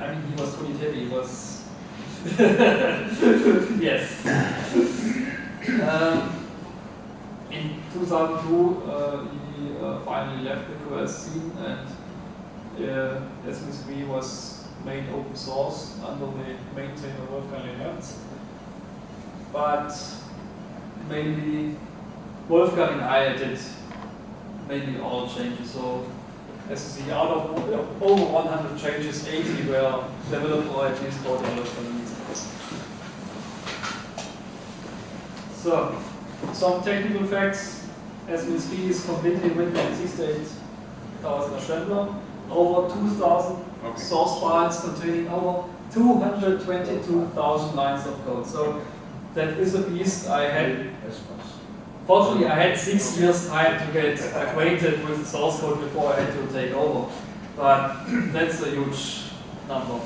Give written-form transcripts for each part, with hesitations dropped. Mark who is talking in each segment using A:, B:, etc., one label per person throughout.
A: I mean, he was pretty heavy. He was yes. In 2002, he finally left the QL scene, and SMSQ was made open source under the maintainer Wolfgang Lennertz. But mainly Wolfgang and I did mainly all changes. So as you see, out of over 100 changes, 80 were developed or at least co-developed for the needs. So, some technical facts. SMSQ is completely written in 68,000 assembler. Over 2,000 source files containing over 222,000 lines of code. So that is a beast. I had, fortunately, I had 6 years time to get acquainted with the source code before I had to take over. But that's a huge number.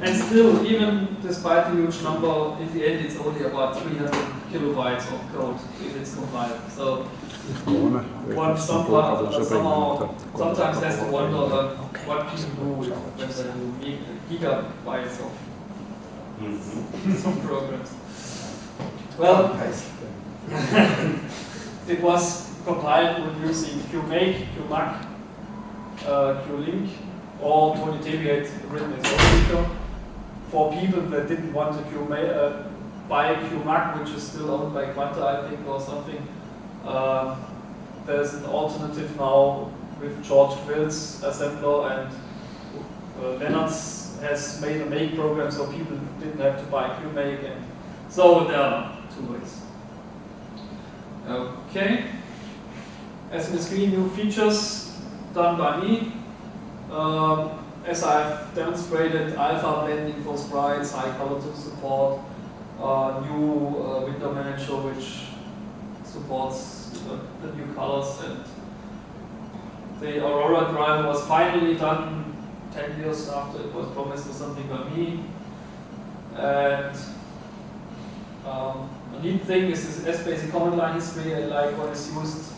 A: And still, even despite the huge number, in the end it's only about 300 kilobytes of code if it's compiled. So one sometimes has to wonder what people do when they do gigabytes of some programs. Well, it was compiled with using QMake, QMac, QLink, or 20 TB written as OpenCore. For people that didn't want to buy QMac, which is still owned by Quanta, I think, or something, there's an alternative now with George Quill's assembler, and Lennertz has made a make program so people didn't have to buy QMake, and so there are two ways. Okay. SMSQ new features done by me. As I've demonstrated, alpha blending for sprites, high color to support, new window manager which supports the new colors, and the Aurora driver was finally done 10 years after it was promised or something by me. And a neat thing is this SBasic command line history. I like what is used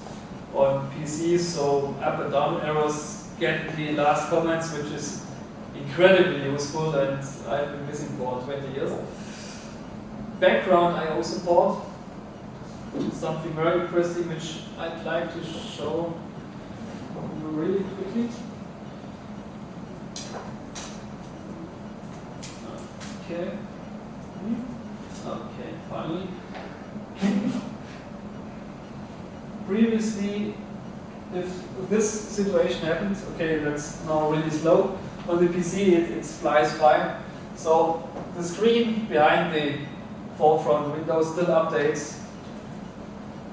A: on PCs, so up and down arrows get the last comments, which is incredibly useful, and I've been missing for 20 years. Background I/O support, something very interesting which I'd like to show you really quickly. Okay. Okay, finally. Previously, if this situation happens, okay, that's now really slow. On the PC, it flies fine. So the screen behind the forefront window still updates,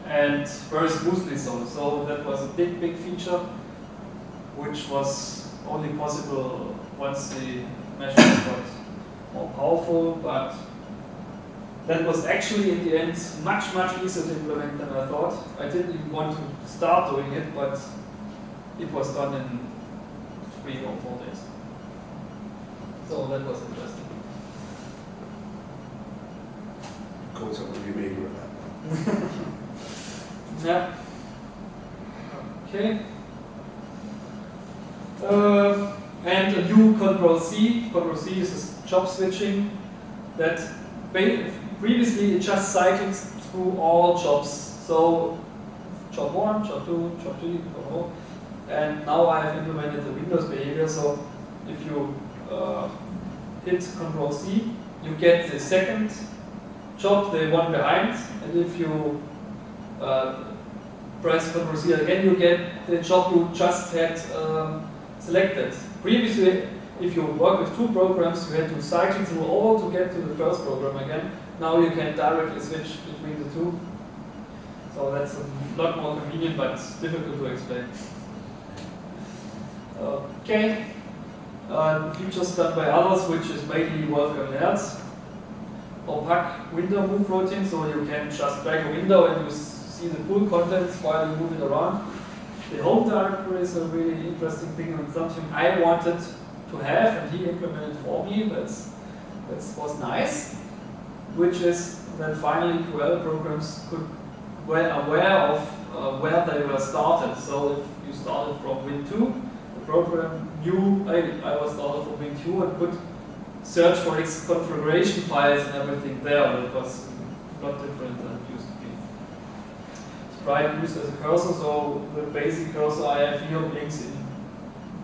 A: and very smoothly so. So that was a big feature, which was only possible once the machine got more powerful, but that was actually in the end much easier to implement than I thought. I didn't even want to start doing it, but it was done in 3 or 4 days. So that was interesting.
B: Codes up with you maybe with that.
A: Yeah. Okay. And a new Control C. Control C is this job switching that previously it just cycles through all jobs. So job 1, job 2, job 3, job 4. And now I have implemented the Windows behavior. So if you hit Control C, you get the second job, the one behind, and if you press Control C again, you get the job you just had selected. Previously, if you work with 2 programs, you had to cycle through all to get to the first program again. Now you can directly switch between the 2. So that's a lot more convenient, but difficult to explain. Okay. Features done by others, which is mainly Wolfgang Lennertz. Opaque window move routing, so you can just drag a window and you see the full contents while you move it around. The home directory is a really interesting thing and something I wanted to have, and he implemented for me. That was nice. Which is that finally QL programs were aware of where they were started. So if you started from Win2, the program knew I was started from Win2, CPU and could search for its configuration files and everything there. But it was a lot different than it used to be. Sprite used as a cursor, so the basic cursor I have here blinks in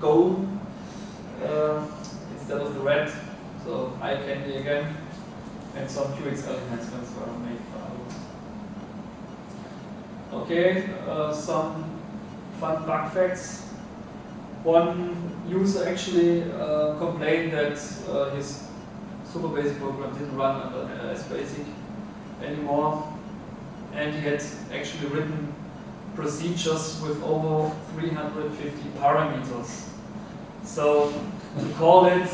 A: gold instead of the red. So eye candy again, and some QXL enhancements were made for others. Okay, some fun bug facts. One user actually complained that his super basic program didn't run under LS Basic anymore, and he had actually written procedures with over 350 parameters. So to call it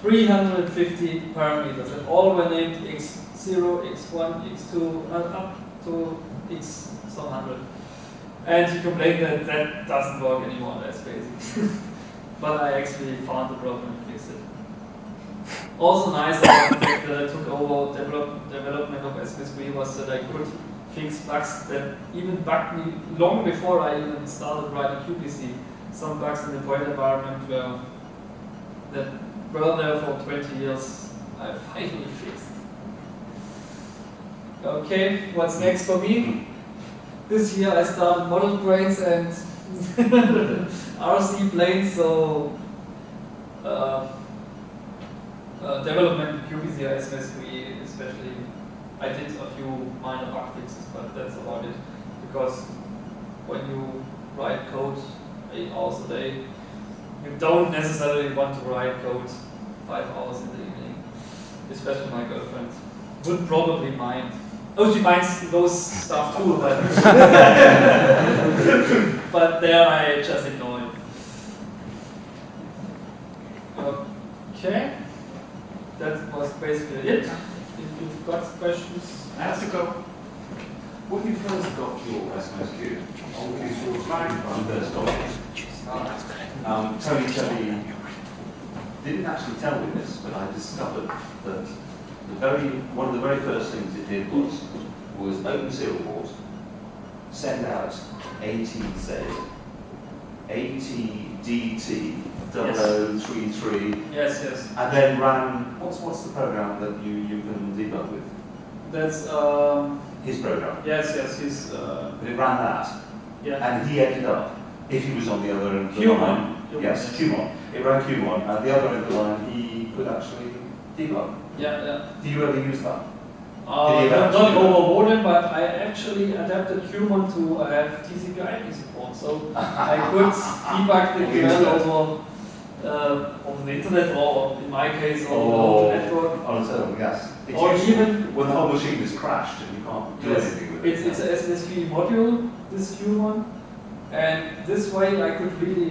A: 350 parameters, and all were named x0, x1, x2, up to x some 100. And he complained that that doesn't work anymore, that's basic. But I actually found the problem and fixed it. Also nice about the fact that I took over development of SMSQ was that I could fix bugs that even bugged me long before I even started writing QPC. Some bugs in the point environment that were there for 20 years, I finally fixed. Okay, what's next for me? This year I started model trains and RC planes, so development QPC or SMSQ especially. I did a few minor bug fixes, but that's about it. Because when you write code 8 hours a day, you don't necessarily want to write code 5 hours in the evening. Especially my girlfriend would probably mind. Oh, she minds those stuff too, but but there I just ignore it. Okay, that was basically it. If you've got questions,
B: I have to go. When you first got your SMSQ, or when you first got it, Tony didn't actually tell me this, but I discovered that one of the very first things it did was open serial port, send out ATZ, ATDT, 0033,
A: yes, yes.
B: and then ran, what's the program that you can debug with?
A: That's
B: his program.
A: Yes, yes, his.
B: But it ran that.
A: Yeah.
B: And he ended up, if he was on the other end of the line. Yes, QMon. It ran QMon, and the other end of the line he could actually debug.
A: Yeah, yeah.
B: Did you ever use that?
A: Not over modem, but I actually adapted QMon to have TCP/IP support, so I could debug the QL over the internet, or in my case, over the network.
B: On its own, yes.
A: Or even
B: when the whole machine is crashed and you can't do anything with it.
A: It's an SMSQ module, this QMon, and this way I could really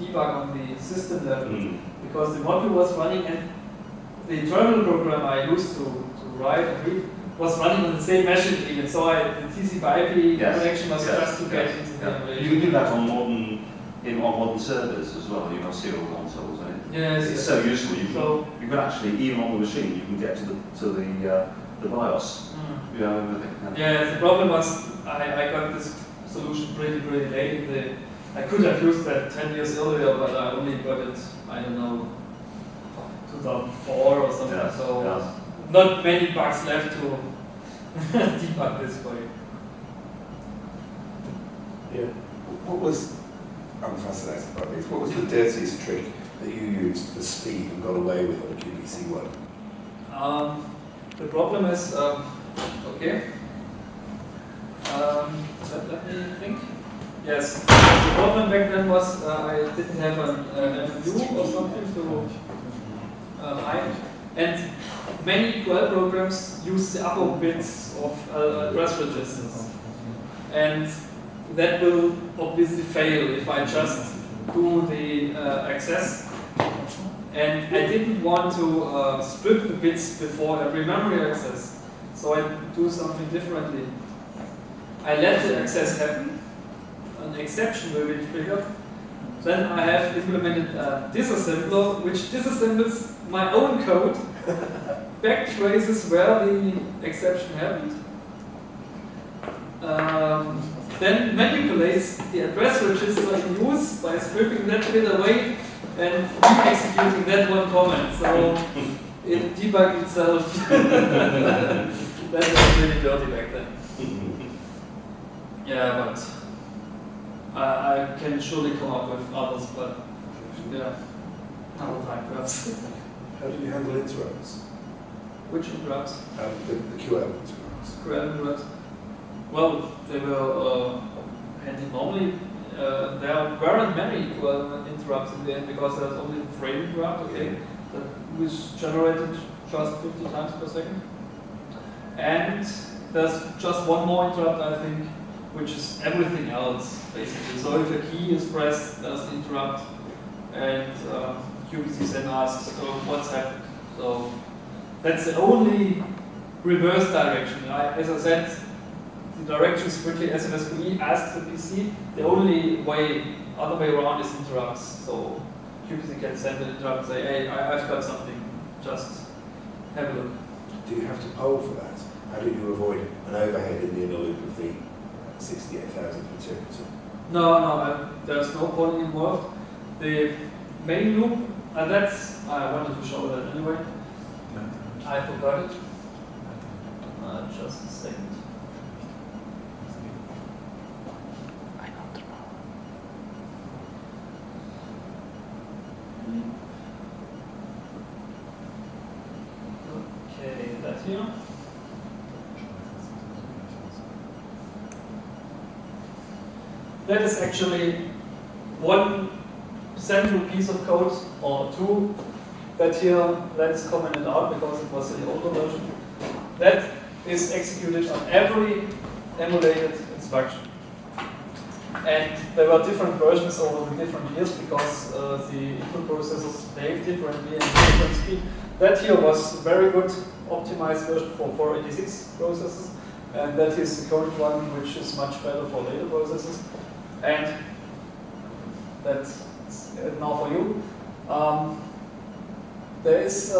A: debug on the system level, because the module was running and the terminal program I used to write and read was running on the same machine even, so the TCP/IP connection was just to get into the emulation.
B: You can do that on modern servers as well. You have serial consoles, and it's so useful. You can actually, even on the machine, you can get to the BIOS. You know, everything.
A: Yeah, the problem was I got this solution pretty late. I could have used that 10 years earlier, but I only got it, I don't know, 2004 or something. So not many bugs left to debug this way.
B: Yeah.
C: I'm fascinated by this. What was the dirtiest trick that you used for speed and got away with on QPC 1?
A: The problem is, okay. Let me think. Yes, the problem back then was I didn't have an MMU or something to hide, and many QL programs use the upper bits of address registers, and that will obviously fail if I just do the access. And I didn't want to strip the bits before every memory access, so I do something differently. I let the access happen, an exception will be triggered, then I have implemented a disassembler which disassembles my own code, backtraces where the exception happened, then manipulates the address register in use by stripping that bit away, and re-executing that one comment. So it debugged itself. That was really dirty back then. Yeah, but I can surely come up with others, but yeah, another time perhaps.
C: How do you handle interrupts?
A: Which interrupts?
C: The QL interrupts.
A: QL interrupts. Well, they were handled normally. There weren't many QL interrupts in the end because there's only the frame interrupt, okay, that was generated just 50 times per second. And there's just one more interrupt, I think, which is everything else, basically. So if a key is pressed, there's the interrupt, and QPC then asks, what's happened? So that's the only reverse direction. As I said, the direction is strictly SMSQ asks the PC. The only way, other way around is interrupts. So QPC can send an interrupt and say, hey, I've got something, just have a look.
C: Do you have to poll for that? How do you avoid an overhead in the inner loop of the 68,000 interpreter?
A: No, there's no polling involved. The main loop, and that's, I wanted to show that anyway. I forgot it. Just a second. Okay, that's here. That is actually one central piece of code, or two, that here, let's comment it out because it was in the older version. That is executed on every emulated instruction. And there were different versions over the different years because the input processors behave differently and different speed. That here was a very good optimized version for 486 processors, and that is the current one, which is much better for later processors. And that's now for you. There is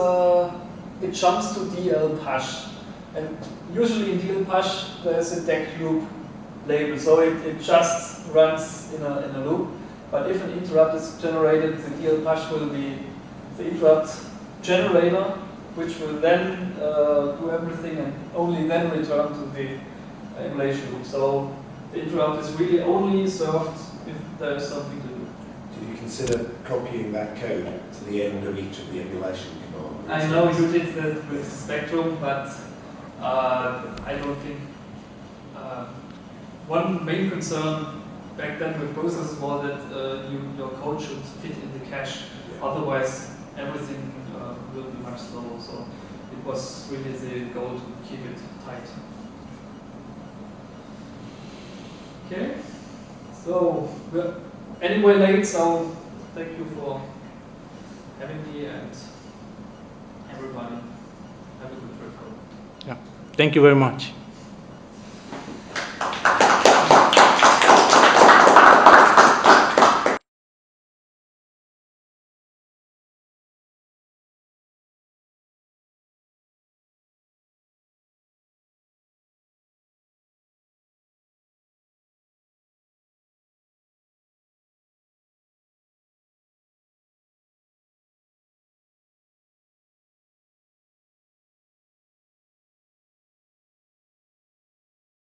A: it jumps to DL push, and usually in DL push there is a deck loop label, so it just runs in a loop. But if an interrupt is generated, the DL push will be the interrupt generator, which will then do everything and only then return to the emulation loop. So the interrupt is really only served if there is something to do.
C: Did you consider copying that code to the end of each of the emulation commands?
A: I know you did that with Spectrum, but I don't think. One main concern back then with processors was that your code should fit in the cache. Yeah. Otherwise, everything will be much slower. So it was really the goal to keep it tight. Okay. So we're anyway late. So thank you for having me, and everybody have a good trip home.
D: Yeah. Thank you very much.